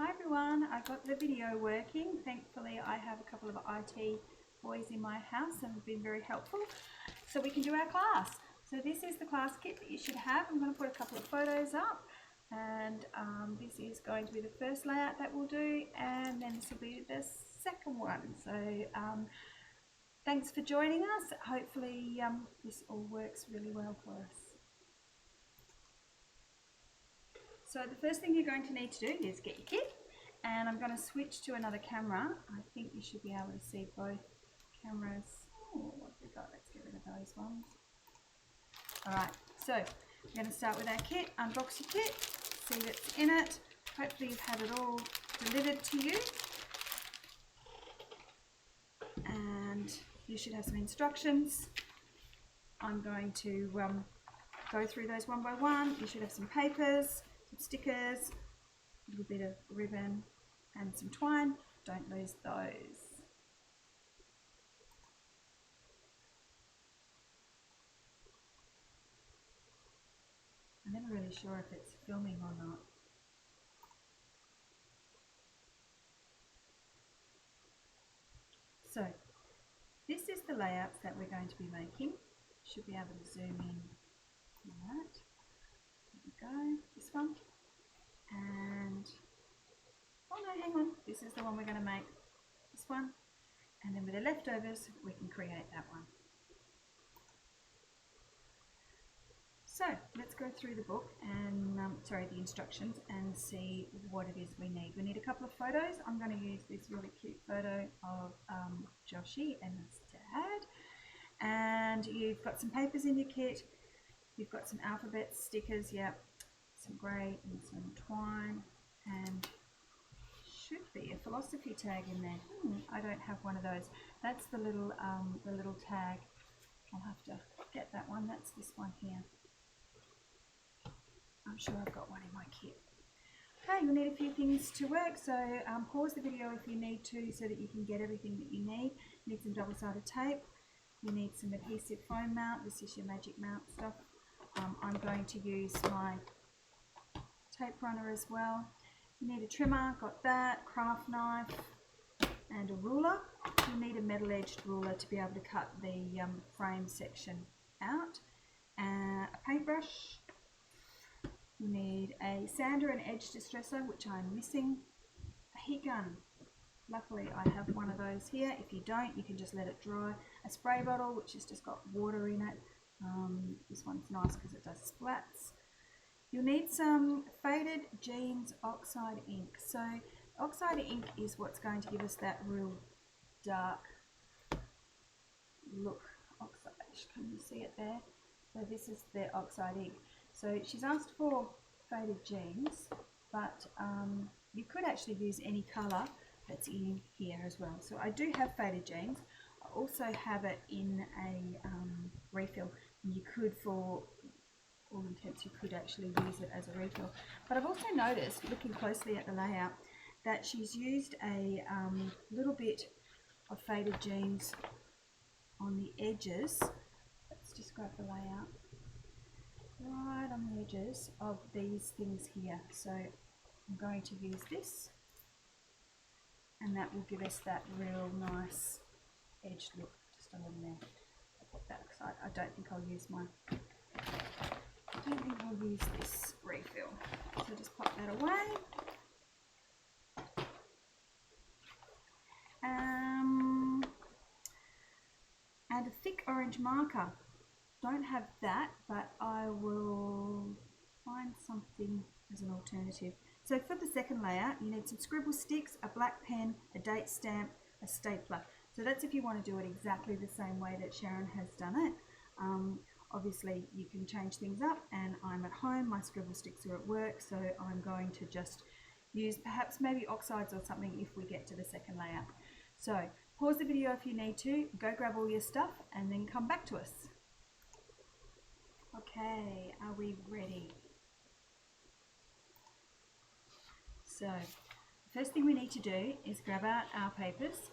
Hi everyone, I got the video working. Thankfully I have a couple of IT boys in my house and have been very helpful so we can do our class. So this is the class kit that you should have. I'm going to put a couple of photos up and this is going to be the first layout that we'll do, and then this will be the second one. So thanks for joining us. Hopefully this all works really well for us. So the first thing you're going to need to do is get your kit, and I'm going to switch to another camera. I think you should be able to see both cameras. Oh, what have we got? Let's get rid of those ones. Alright, so we're going to start with our kit. Unbox your kit, see what's in it. Hopefully you've had it all delivered to you. And you should have some instructions. I'm going to go through those one by one. You should have some papers, some stickers, a little bit of ribbon and some twine. Don't lose those. I'm never really sure if it's filming or not. So this is the layouts that we're going to be making. Should be able to zoom in on that. There we go, this one. And, oh no, hang on, this is the one we're going to make, this one. And then with the leftovers, we can create that one. So let's go through the book and, the instructions, and see what it is we need. We need a couple of photos. I'm going to use this really cute photo of Joshi and his dad. And you've got some papers in your kit. You've got some alphabet stickers, yep, some grey and some twine, and should be a philosophy tag in there. I don't have one of those. That's the little tag. I'll have to get that one. That's this one here. I'm sure I've got one in my kit. Okay, you'll need a few things to work, so pause the video if you need to so that you can get everything that you need. You need some double-sided tape. You need some adhesive foam mount. This is your magic mount stuff. I'm going to use my tape runner as well. You need a trimmer, got that, craft knife and a ruler. You'll need a metal-edged ruler to be able to cut the frame section out. A paintbrush. You need a sander and edge distressor, which I'm missing. A heat gun. Luckily I have one of those here. If you don't, you can just let it dry. A spray bottle, which has just got water in it. This one's nice because it does splats. You'll need some faded jeans oxide ink. So oxide ink is what's going to give us that real dark look. Oxide, can you see it there? So this is the oxide ink. So she's asked for faded jeans, but you could actually use any colour that's in here as well. So I do have faded jeans. I also have it in a refill. You could, for all intents, you could actually use it as a refill. But I've also noticed, looking closely at the layout, that she's used a little bit of faded jeans on the edges. Let's just grab the layout. Right on the edges of these things here. So I'm going to use this, and that will give us that real nice edged look just along there. I'll put that aside. I don't think I'll use this refill. So just pop that away. And a thick orange marker. Don't have that, but I will find something as an alternative. So for the second layout, you need some scribble sticks, a black pen, a date stamp, a stapler. So that's if you want to do it exactly the same way that Sharon has done it. Obviously you can change things up, and I'm at home, my scribble sticks are at work, so I'm going to just use perhaps maybe oxides or something if we get to the second layout. So pause the video if you need to, go grab all your stuff and then come back to us. Okay, are we ready? So the first thing we need to do is grab out our papers,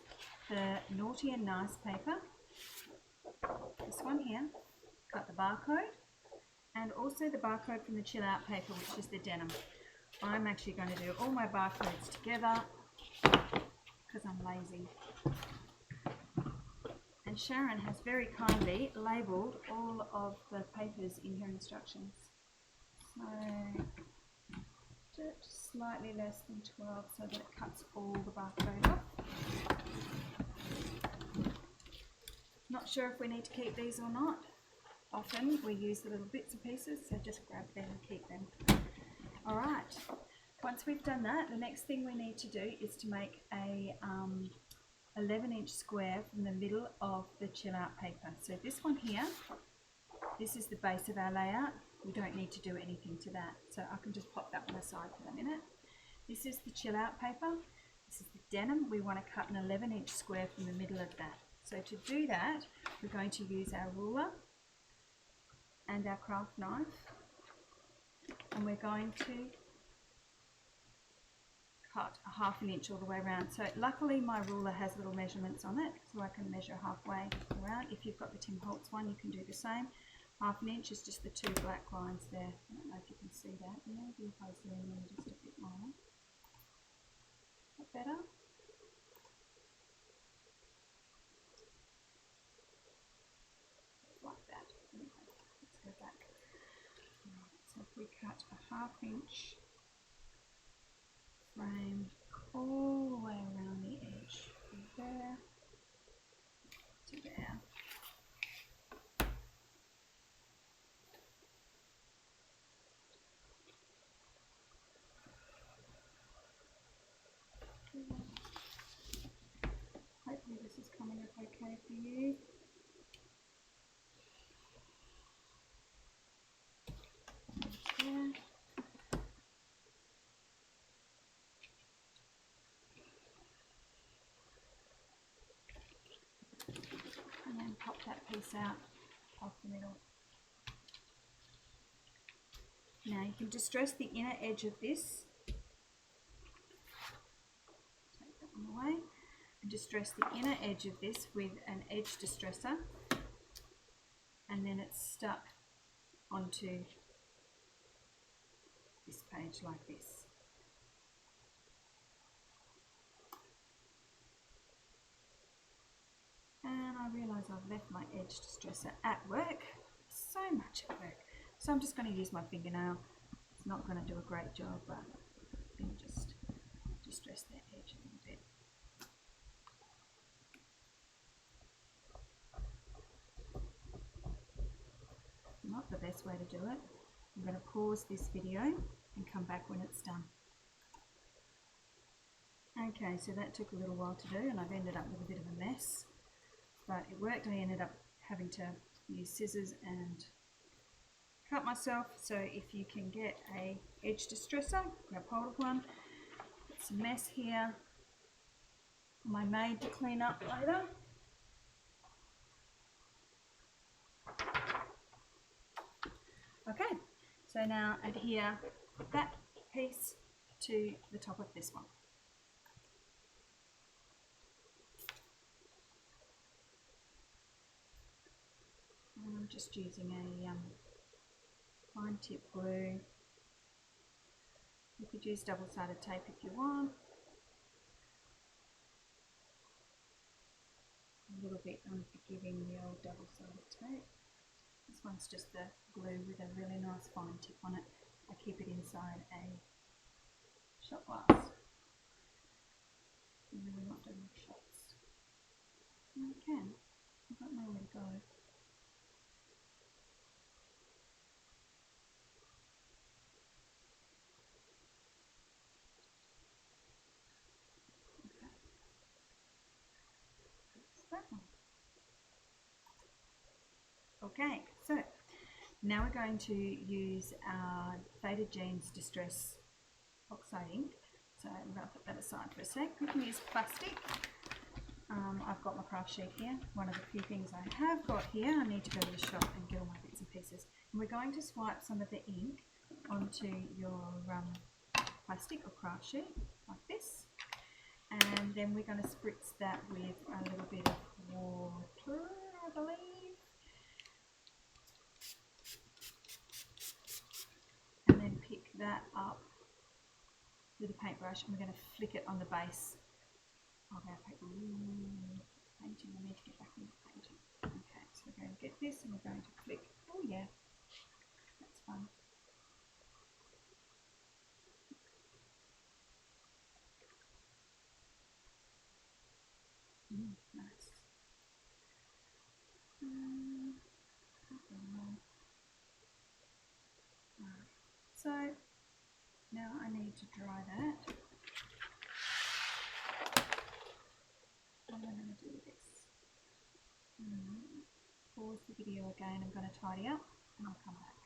the Naughty and Nice paper, this one here, got the barcode, and also the barcode from the Chill Out paper, which is the denim. I'm actually going to do all my barcodes together because I'm lazy. And Sharon has very kindly labelled all of the papers in her instructions. So just slightly less than 12 so that it cuts all the barcode off. Not sure if we need to keep these or not. Often we use the little bits and pieces, so just grab them and keep them. Alright, once we've done that, the next thing we need to do is to make a 11-inch square from the middle of the chill out paper. So this one here, this is the base of our layout. We don't need to do anything to that, so I can just pop that one aside for a minute. This is the chill out paper. This is the denim. We want to cut an 11-inch square from the middle of that. So to do that, we're going to use our ruler and our craft knife, and we're going to cut a 1/2 inch all the way around. So luckily my ruler has little measurements on it, so I can measure halfway around. If you've got the Tim Holtz one, you can do the same. 1/2 inch is just the 2 black lines there. I don't know if you can see that. Maybe if I zoom in just a bit more. Is that better? Like that. Anyway, let's go back. Right, so if we cut a 1/2 inch frame all the way around the edge from there to there. Hopefully this is coming up okay for you. There. And then pop that piece out of the middle. Now you can distress the inner edge of this. Take that one away. And distress the inner edge of this with an edge distressor. And then it's stuck onto this page like this. And I realise I've left my edge distressor at work. So much at work. So I'm just going to use my fingernail. It's not going to do a great job, but then just distress that edge a little bit. Not the best way to do it. I'm going to pause this video and come back when it's done. Okay, so that took a little while to do and I've ended up with a bit of a mess. But it worked. I ended up having to use scissors and cut myself. So if you can get a edge distressor, grab hold of one. It's a mess here. My maid to clean up later. Okay, so now adhere that piece to the top of this one. And I'm just using a fine tip glue. You could use double-sided tape if you want. A little bit unforgiving, the old double-sided tape. This one's just the glue with a really nice fine tip on it. I keep it inside a shot glass. I'm really not doing shots. No, I can. I've got nowhere to go. That one. Okay, so now we're going to use our Faded Jeans Distress Oxide ink. So I'm going to put that aside for a sec. We can use plastic. I've got my craft sheet here. One of the few things I have got here. I need to go to the shop and get all my bits and pieces. And we're going to swipe some of the ink onto your plastic or craft sheet like this. And then we're going to spritz that with a little bit of water, I believe. And then pick that up with a paintbrush, and we're going to flick it on the base of our paper. Painting, I need to get back into painting. Okay, so we're going to get this and we're going to flick. Oh yeah, that's fun. Nice. Right. So now I need to dry that. What am I going to do with this? Pause the video again. I'm going to tidy up and I'll come back.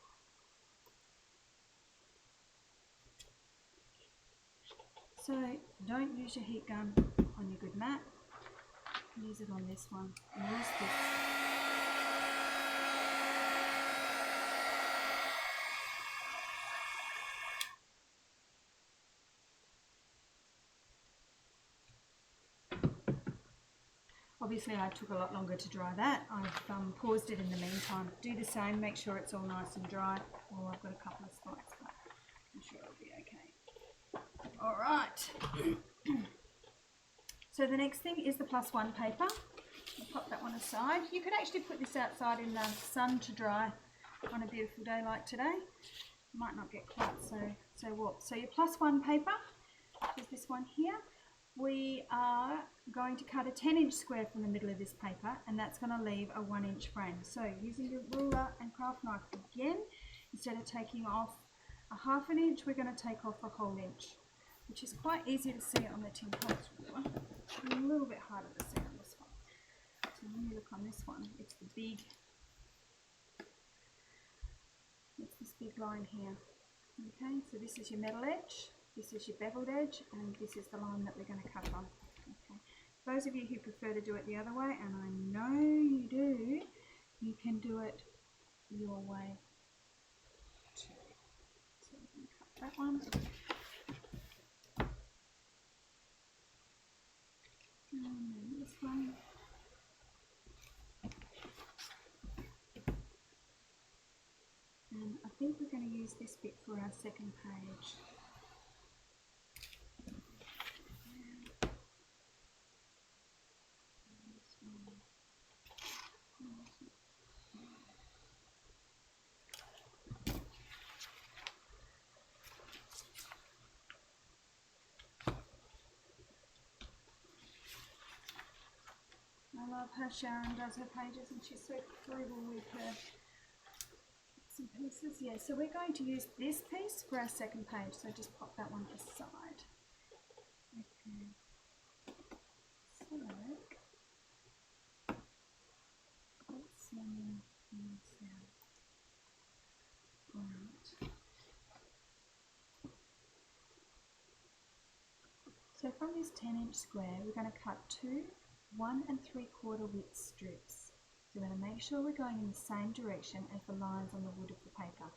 So don't use your heat gun on your good mat. Use it on this one. Use this. Obviously I took a lot longer to dry that. I've paused it in the meantime. Do the same, make sure it's all nice and dry. Oh, I've got a couple of spots, but I'm sure it'll be okay. All right. So the next thing is the +1 paper. I'll pop that one aside. You could actually put this outside in the sun to dry on a beautiful day like today. Might not get quite so warped. So your +1 paper, which is this one here. We are going to cut a 10-inch square from the middle of this paper, and that's going to leave a 1-inch frame. So using your ruler and craft knife again, instead of taking off a 1/2 inch, we're going to take off a whole inch, which is quite easy to see on the tin post ruler. A little bit harder to see on this one. So when you look on this one, it's this big line here. Okay, so this is your metal edge. This is your beveled edge, and this is the line that we're going to cut on. Okay. For those of you who prefer to do it the other way, and I know you do, you can do it your way too. So we're going to cut that one. And then this one. And I think we're going to use this bit for our second page. I love how Sharon does her pages, and she's so frugal with her bits and pieces. Yeah, so we're going to use this piece for our second page, so just pop that one aside. Okay. So let's see this out. Alright. So from this 10-inch square, we're going to cut two 1 3/4 width strips. So we're going to make sure we're going in the same direction as the lines on the wood of the paper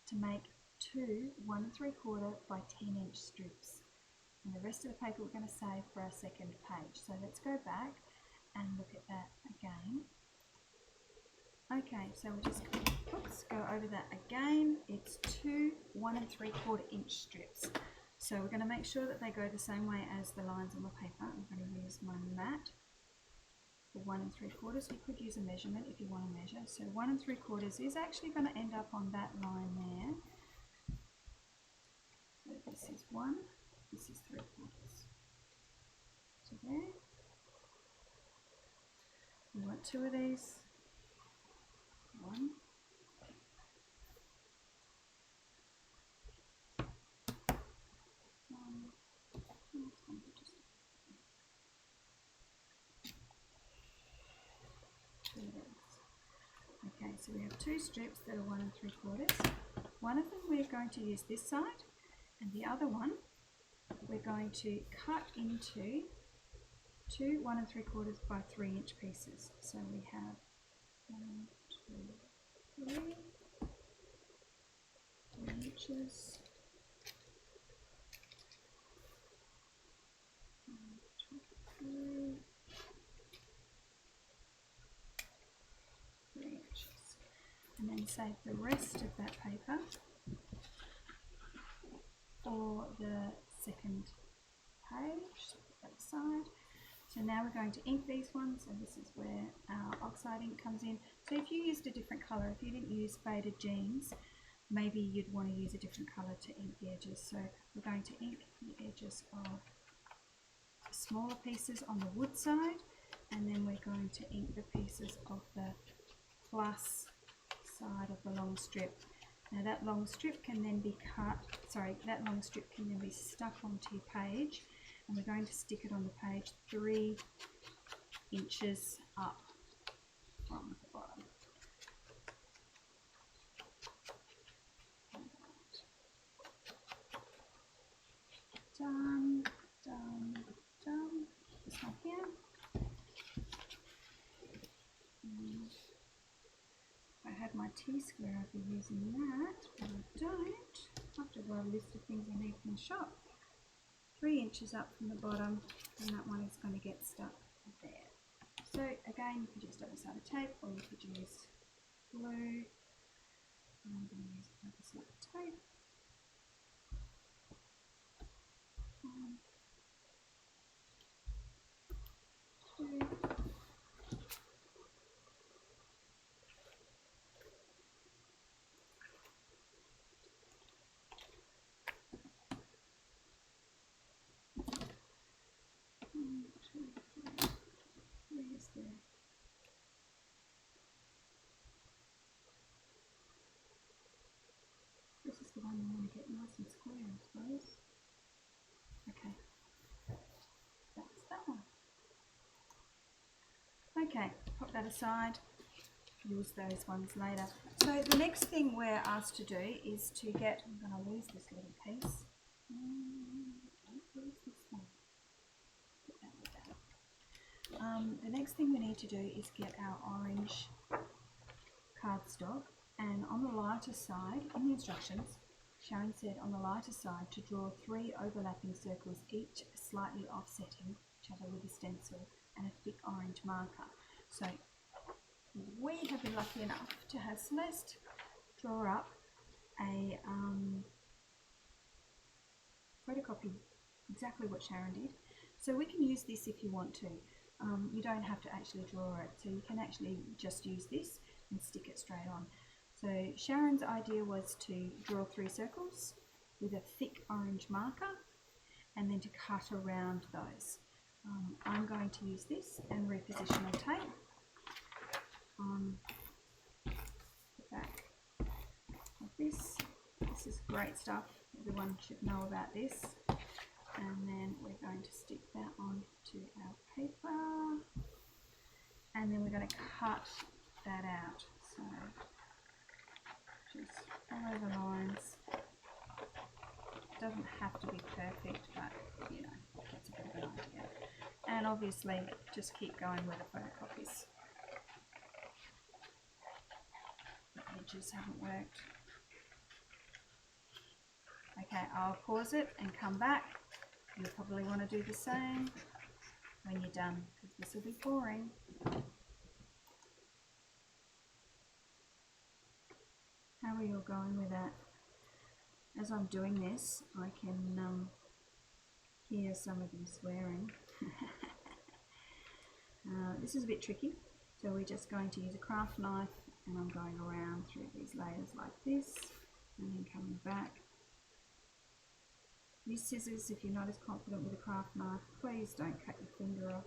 to make two 1 3/4 by 10-inch strips. And the rest of the paper we're going to save for our second page. So let's go back and look at that again. Okay, so we'll just go over that again. It's two 1 3/4 inch strips. So we're going to make sure that they go the same way as the lines on the paper. I'm going to use my mat for 1 3/4. You could use a measurement if you want to measure. So 1 3/4 is actually going to end up on that line there. So this is 1, this is 3/4. So there. We want two of these. 1. Okay, so we have two strips that are 1 3/4. One of them we're going to use this side, and the other one we're going to cut into two 1 3/4 by 3-inch pieces. So we have 1, 2, 3, 3 inches. 1, 2, 3. 3 inches, and then save the rest of that paper for the second page. So put that aside. So now we're going to ink these ones, and this is where our oxide ink comes in. So if you used a different colour, if you didn't use Faded Jeans, maybe you'd want to use a different colour to ink the edges. So we're going to ink the edges of the smaller pieces on the wood side, and then we're going to ink the pieces of the plus side of the long strip. Now that long strip can then be that long strip can then be stuck onto your page, and we're going to stick it on the page 3 inches up from the bottom. Done, done, done. This one here. And if I had my T-square, I'd be using that, but I don't. I have to write a list of things I need from the shop. 3 inches up from the bottom, and that one is going to get stuck there. So again, you could use double-sided tape, or you could use glue. I'm going to use double-sided tape. 1, 2. Where is there? This is the one you want to get nice and square, I suppose. Okay, that's that one. Okay, pop that aside, use those ones later. So the next thing we're asked to do is to get, I'm going to lose this little piece. Don't lose this one. Put that with that. The next thing we need to do is get our orange cardstock, and on the lighter side, in the instructions, Sharon said on the lighter side to draw 3 overlapping circles, each slightly offsetting each other with a stencil and a thick orange marker. So we have been lucky enough to have Celeste draw up a photocopy exactly what Sharon did. So we can use this if you want to. You don't have to actually draw it, so you can actually just use this and stick it straight on. So Sharon's idea was to draw 3 circles with a thick orange marker and then to cut around those. I'm going to use this and repositional tape on the back of this. This is great stuff. Everyone should know about this. And then we're going to stick that onto our paper, and then we're going to cut that out. So just follow the lines. It doesn't have to be perfect, but you know, that's a bit of an idea. And obviously just keep going with the photocopies. The edges haven't worked. Okay, I'll pause it and come back. You'll probably want to do the same when you're done, because this will be boring. How are you all going with that? As I'm doing this, I can hear some of you swearing. This is a bit tricky, so we're just going to use a craft knife, and I'm going around through these layers like this, and then coming back. Use scissors if you're not as confident with a craft knife. Please don't cut your finger off.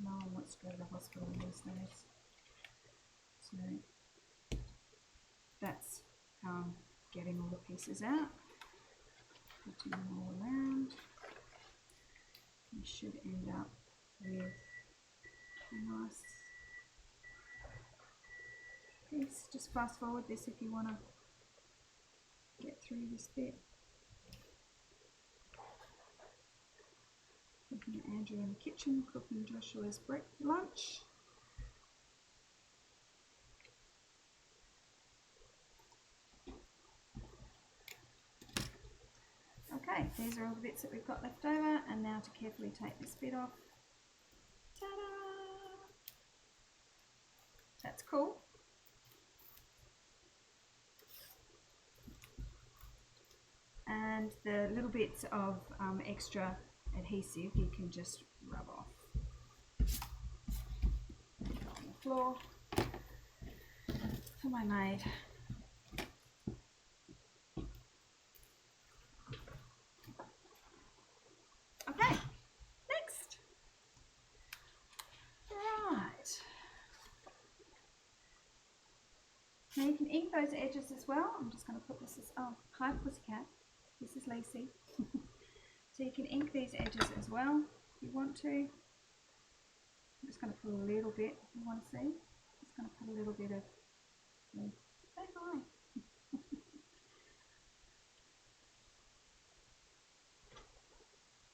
No one wants to go to the hospital these days. So that's how I'm getting all the pieces out. Putting them all around. You should end up with a nice piece. Just fast forward this if you want to get through this bit. Looking at Andrew in the kitchen, cooking Joshua's lunch. Okay, these are all the bits that we've got left over, and now to carefully take this bit off. Ta-da! That's cool. And the little bits of extra adhesive you can just rub off. Put it on the floor for my maid. Okay, next. Right. Now you can ink those edges as well. I'm just going to put this as, oh, hi Pussycat. This is Lacey. So you can ink these edges as well if you want to. I'm just going to put a little bit, if you want to see. Just going to put a little bit of, say hi.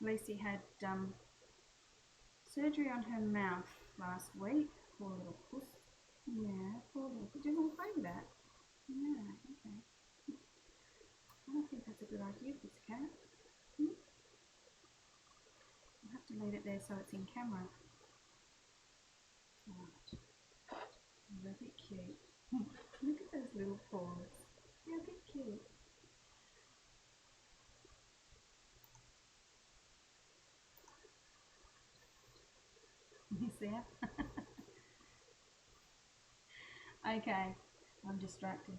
Lacey had surgery on her mouth last week. Poor little puss. Yeah, poor little puss. Do you want to play with that? Yeah, okay. I don't think that's a good idea, Pussycat. I'll have to leave it there so it's in camera. Right. They're a bit cute. Look at those little paws. They're a bit cute. You see her? Okay, I'm distracted.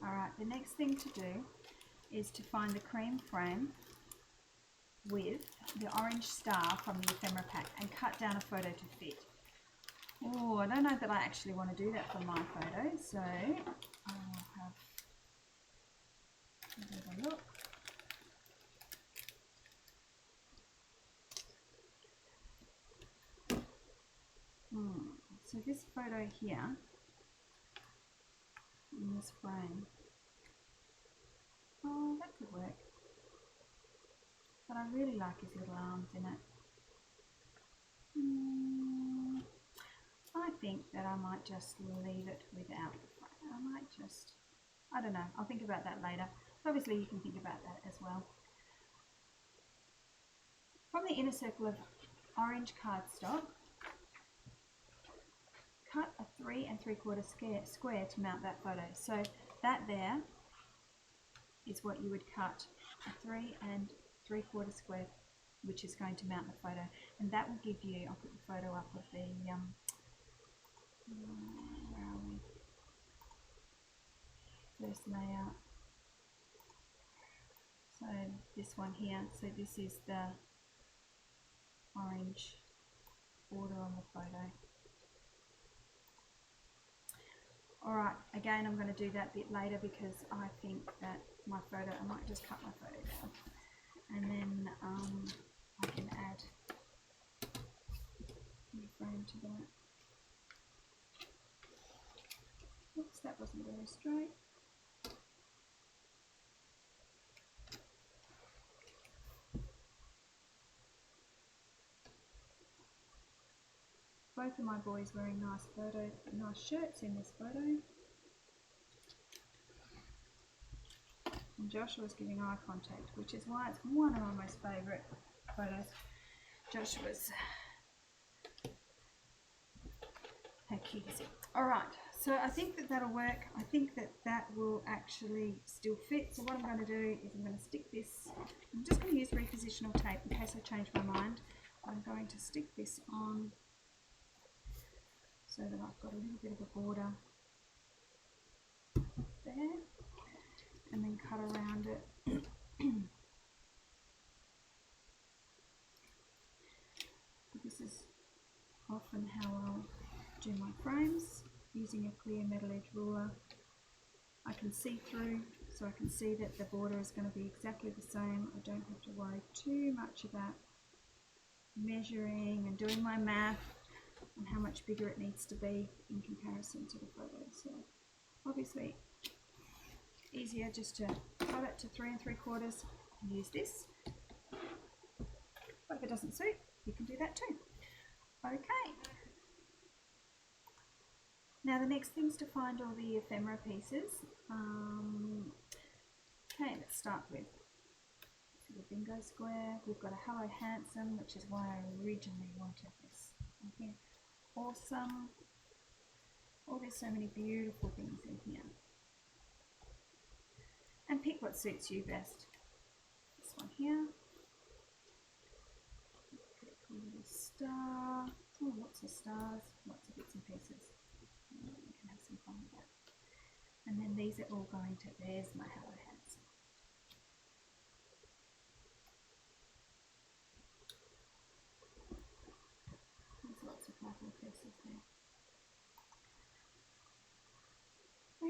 Alright, the next thing to do is to find the cream frame with the orange star from the ephemera pack and cut down a photo to fit. Oh, I don't know that I actually want to do that for my photo, so I will have a bit of a look. So this photo here, in this frame, oh, that could work. But I really like his little arms in it. I think that I might just leave it without the frame. I might just, I don't know, I'll think about that later. Obviously you can think about that as well. From the inner circle of orange cardstock, cut a 3 3/4 square to mount that photo. So that there is what you would cut, a 3 3/4 square, which is going to mount the photo, and that will give you, I'll put the photo up of the, where are we? First layout. So this one here, so this is the orange border on the photo. Alright, again I'm going to do that bit later because I think that my photo, I might just cut my photo down and then I can add the frame to that. Oops, that wasn't very straight. Both of my boys wearing nice shirts in this photo. And Joshua's giving eye contact, which is why it's one of my most favourite photos. Joshua's, how cute is it? Alright, so I think that that'll work. I think that that will actually still fit. So what I'm going to do is I'm going to stick this, I'm just going to use repositional tape in case I change my mind. I'm going to stick this on so that I've got a little bit of a border there, and then cut around it. This is often how I'll do my frames, using a clear metal edge ruler. I can see through, so I can see that the border is going to be exactly the same. I don't have to worry too much about measuring and doing my math and how much bigger it needs to be in comparison to the photo. So obviously easier just to cut it to 3 3/4 and use this. But if it doesn't suit, you can do that too. Okay. Now the next thing is to find all the ephemera pieces. Okay, let's start with the bingo square. We've got a Hello Handsome, which is why I originally wanted this. I think awesome. Oh, there's so many beautiful things in here. And pick what suits you best. This one here. Pretty cool little star. Oh, lots of stars, lots of bits and pieces. You can have some fun with that. And then these are all going to, there's my Hello Hats. There's lots of lovely pieces there.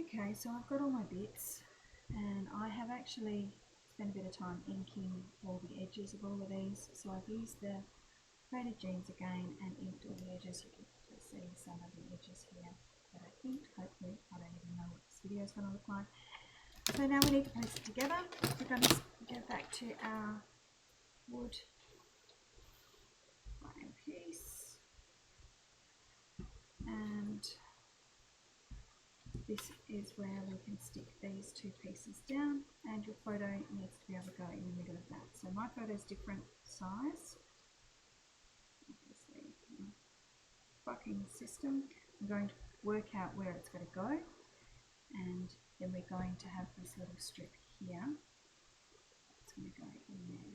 Okay, so I've got all my bits, and I have actually spent a bit of time inking all the edges of all of these. So I've used the Faded Jeans again and inked all the edges. You can just see some of the edges here that I inked. Hopefully, I don't even know what this video is going to look like. So now we need to place it together. We're going to go back to our wood frame piece, and this is where we can stick these two pieces down, and your photo needs to be able to go in the middle of that. So my photo is different size. Obviously, fucking system. I'm going to work out where it's going to go, and then we're going to have this little strip here. It's going to go in there.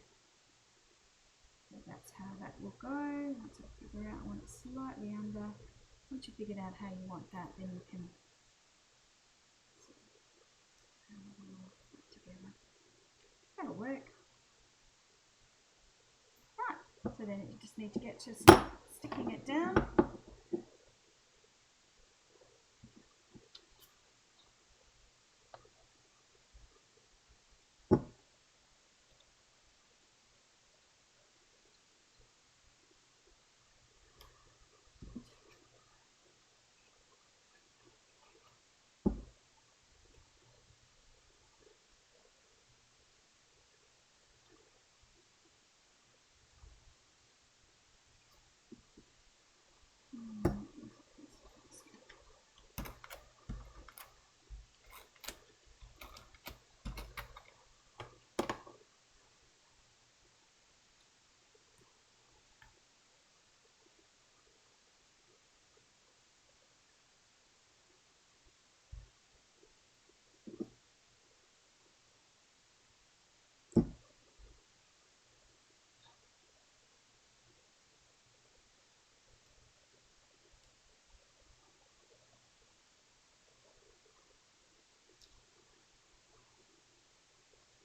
So that's how that will go. Once I figure out, I want it slightly under. Once you figured out how you want that, then you can together. That'll work. Right, so then you just need to get to sticking it down.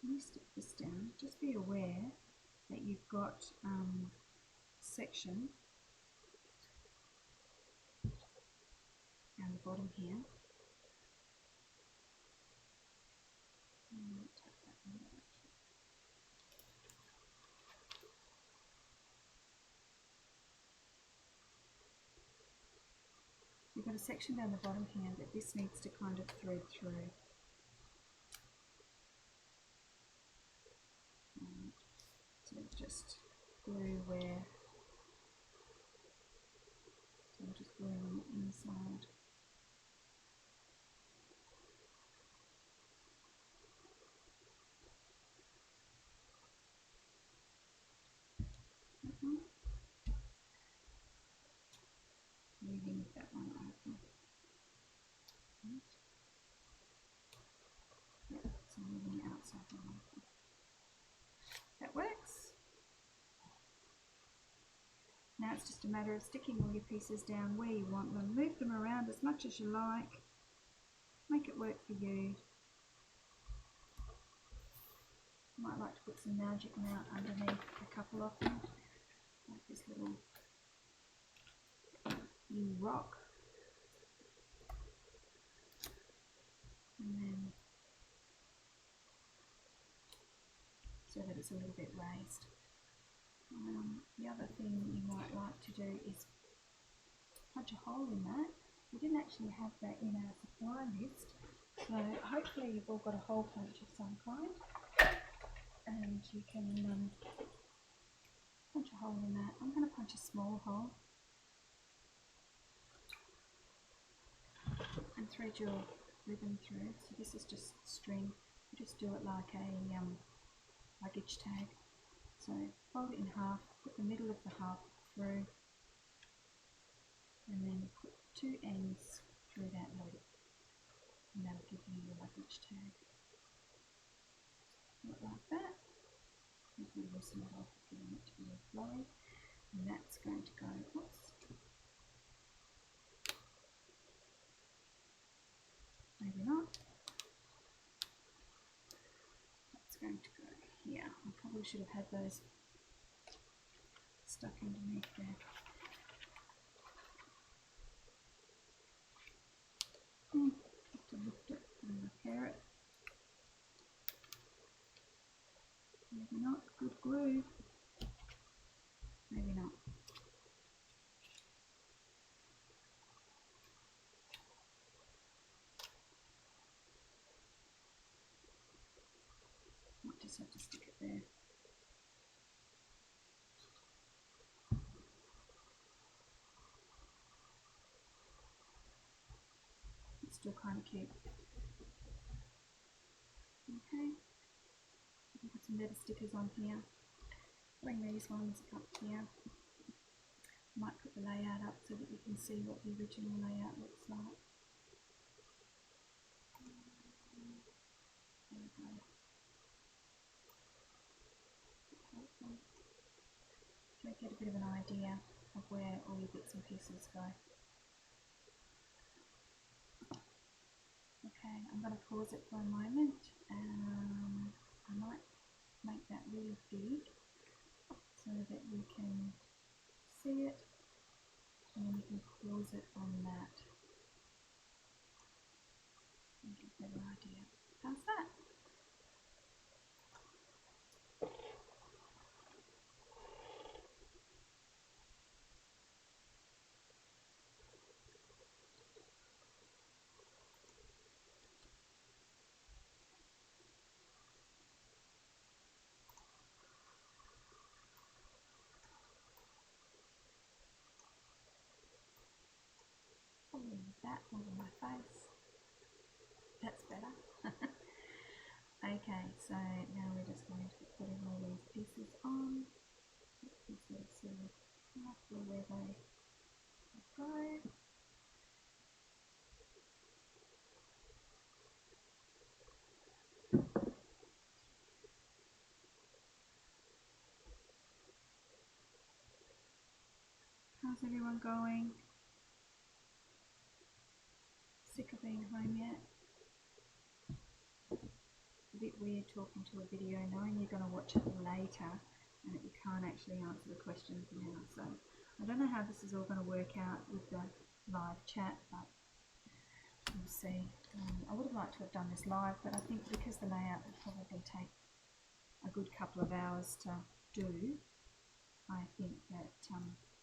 When you stick this down, just be aware that you've got section down the bottom here. Tap that one out. So you've got a section down the bottom here that this needs to kind of thread through. So just glue where, so I'm just gluing on the inside. Leaving that one open. Yep, so I'm leaving the outside one open. That works. Now it's just a matter of sticking all your pieces down where you want them. Move them around as much as you like. Make it work for you. Might like to put some Magic Mount underneath a couple of them, like this little new rock. And then so that it's a little bit raised. The other thing you might like to do is punch a hole in that. We didn't actually have that in our supply list, so hopefully you've all got a hole punch of some kind, and you can punch a hole in that. I'm going to punch a small hole and thread your ribbon through. So this is just string. You just do it like a luggage tag. So fold it in half, put the middle of the half through, and then put two ends through that loop, and that'll give you your luggage tag. Like that. You can loosen it off if you want it to be all flowy, and that's going to go, oops, maybe not. That's going to go here. I probably should have had those stuck underneath there. Have to lift it and repair it. Maybe not. Good glue. Maybe not. Might just have to stick it there. It's still kind of cute. Okay. Put some better stickers on here. Bring these ones up here. Might put the layout up so that you can see what the original layout looks like. There we go. So get a bit of an idea of where all your bits and pieces go. Okay, I'm going to pause it for a moment. I might make that really big so that you can see it, and then you can pause it on that and get a better idea. How's that? Probably use that over my face. That's better. Okay, so now we're just going to be putting all these pieces on. You can sort of see roughly where they go. How's everyone going? Sick of being home yet? A bit weird talking to a video knowing you're going to watch it later and that you can't actually answer the questions now. So I don't know how this is all going to work out with the live chat, but we'll see. I would have liked to have done this live, but I think because the layout will probably take a good couple of hours to do, I think that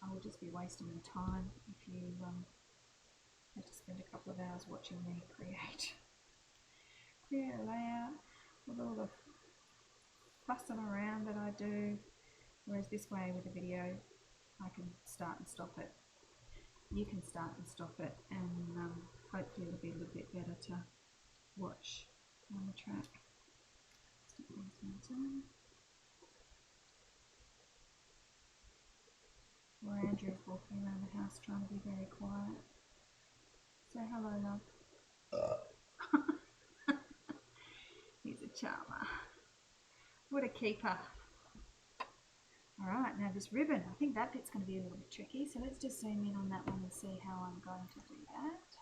I will just be wasting your time if you had to spend a couple of hours watching me create a layout with all the fussing around that I do, whereas this way with the video I can start and stop it. You can start and stop it, and hopefully it'll be a little bit better to watch on the track. Stick these ones in. Or Andrew's walking around the house trying to be very quiet. Say hello, love. He's a charmer. What a keeper. Alright, now this ribbon, I think that bit's going to be a little bit tricky, so let's just zoom in on that one and see how I'm going to do that.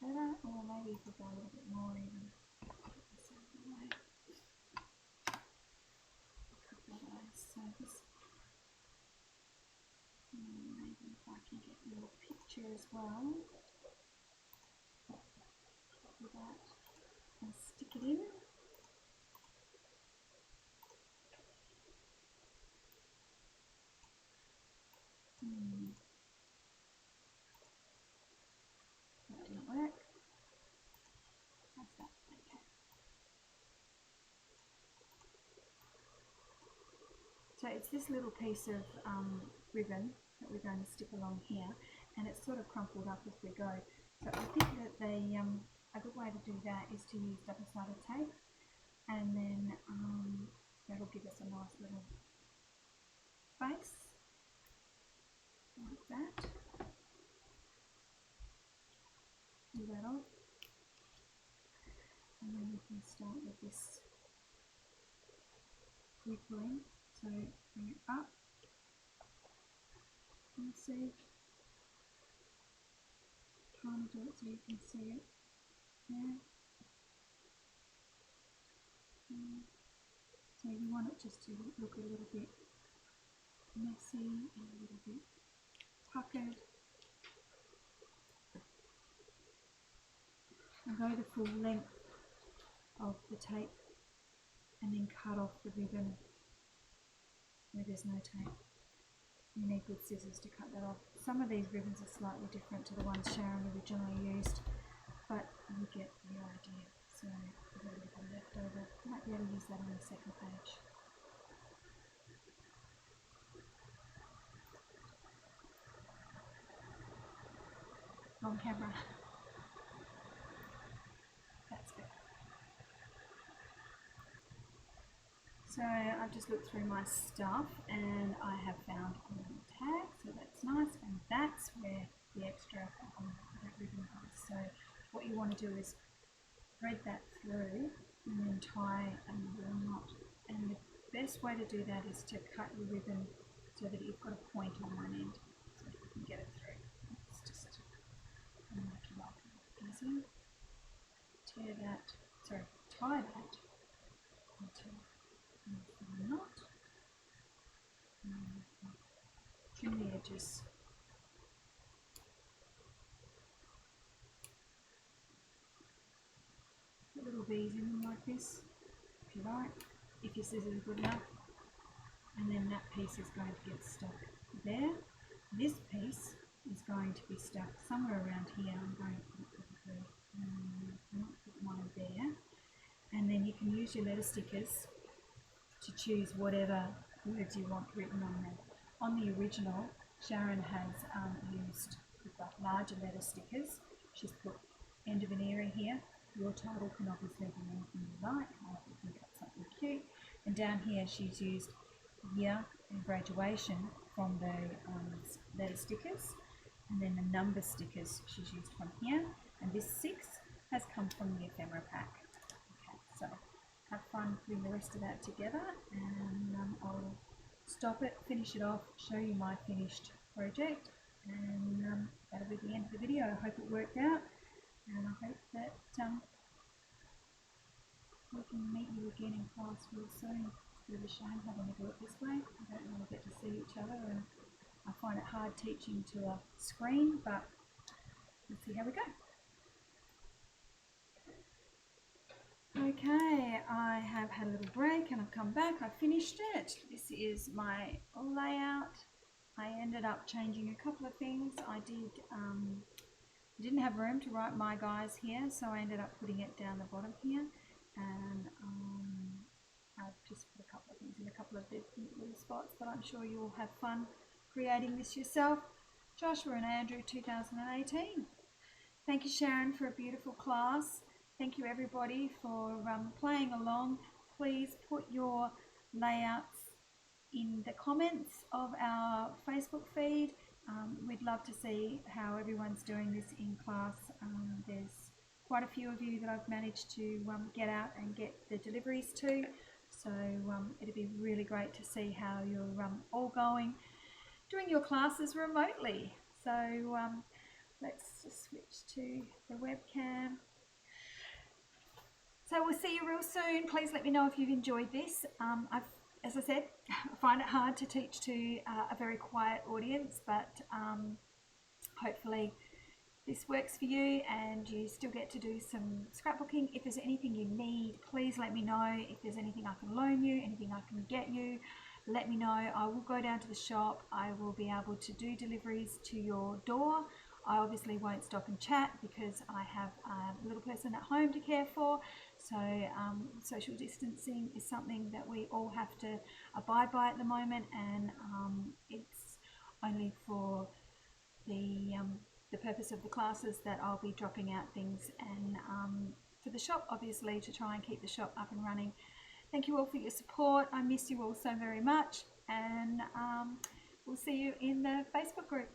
Better, or maybe if we go a little bit more even. Get this out of the way. A couple of those. So this, maybe if I can get your picture as well. Copy that and stick it in. That didn't work. How's that? Okay. So it's this little piece of ribbon that we're going to stick along here, and it's sort of crumpled up as we go. So I think that a good way to do that is to use double-sided tape, and then that'll give us a nice little face like that. pull that off. And then we can start with this rippling. So bring it up. You see, trying to do it so you can see it there. So you want it just to look a little bit messy and a little bit puckered. And go the full length of the tape and then cut off the ribbon where there's no tape. You need good scissors to cut that off. Some of these ribbons are slightly different to the ones Sharon originally used, but you get the idea. So I've got a little bit left over. Might be able to use that on the second page. On camera. That's good. So I've just looked through my stuff and I have found a little tag, so that's nice, and that's where the extra that ribbon goes. So what you want to do is thread that through and then tie a little knot. And the best way to do that is to cut your ribbon so that you've got a point on one end so that you can get it through. It's just make your life easy. Tie that into a knot. Trim the edges. Put little V's in them like this, if you like, if your scissors are good enough. And then that piece is going to get stuck there. This piece is going to be stuck somewhere around here. I'm going to put mine there. And then you can use your letter stickers to choose whatever words you want written on them. On the original, Sharon has used larger letter stickers. She's put end of an era here. Your title can obviously be anything you like. I think that's something cute. And down here she's used year and graduation from the letter stickers. And then the number stickers she's used from here. And this 6 has come from the ephemera pack. Okay, so have fun putting the rest of that together, and I'll stop it, finish it off, show you my finished project, and that'll be the end of the video. I hope it worked out, and I hope that we can meet you again in class real soon. It's a bit of a shame having to do it this way. We don't really get to see each other, and I find it hard teaching to a screen, but let's see how we go. Okay, I have had a little break and I've come back. I finished it. This is my layout. I ended up changing a couple of things. I didn't have room to write my guys here, so I ended up putting it down the bottom here, and I've just put a couple of things in a couple of different little spots, but I'm sure you will have fun creating this yourself. Joshua and Andrew 2018. Thank you, Sharon, for a beautiful class. Thank you everybody for playing along. Please put your layouts in the comments of our Facebook feed. We'd love to see how everyone's doing this in class. There's quite a few of you that I've managed to get out and get the deliveries to. So it'd be really great to see how you're all doing your classes remotely. So let's just switch to the webcam. So we'll see you real soon. Please let me know if you've enjoyed this. As I said, I find it hard to teach to a very quiet audience, but hopefully this works for you and you still get to do some scrapbooking. If there's anything you need, please let me know. If there's anything I can loan you, anything I can get you, let me know. I will go down to the shop. I will be able to do deliveries to your door. I obviously won't stop and chat because I have a little person at home to care for. So social distancing is something that we all have to abide by at the moment, and it's only for the purpose of the classes that I'll be dropping out things, and for the shop obviously to try and keep the shop up and running. Thank you all for your support. I miss you all so very much, and we'll see you in the Facebook group.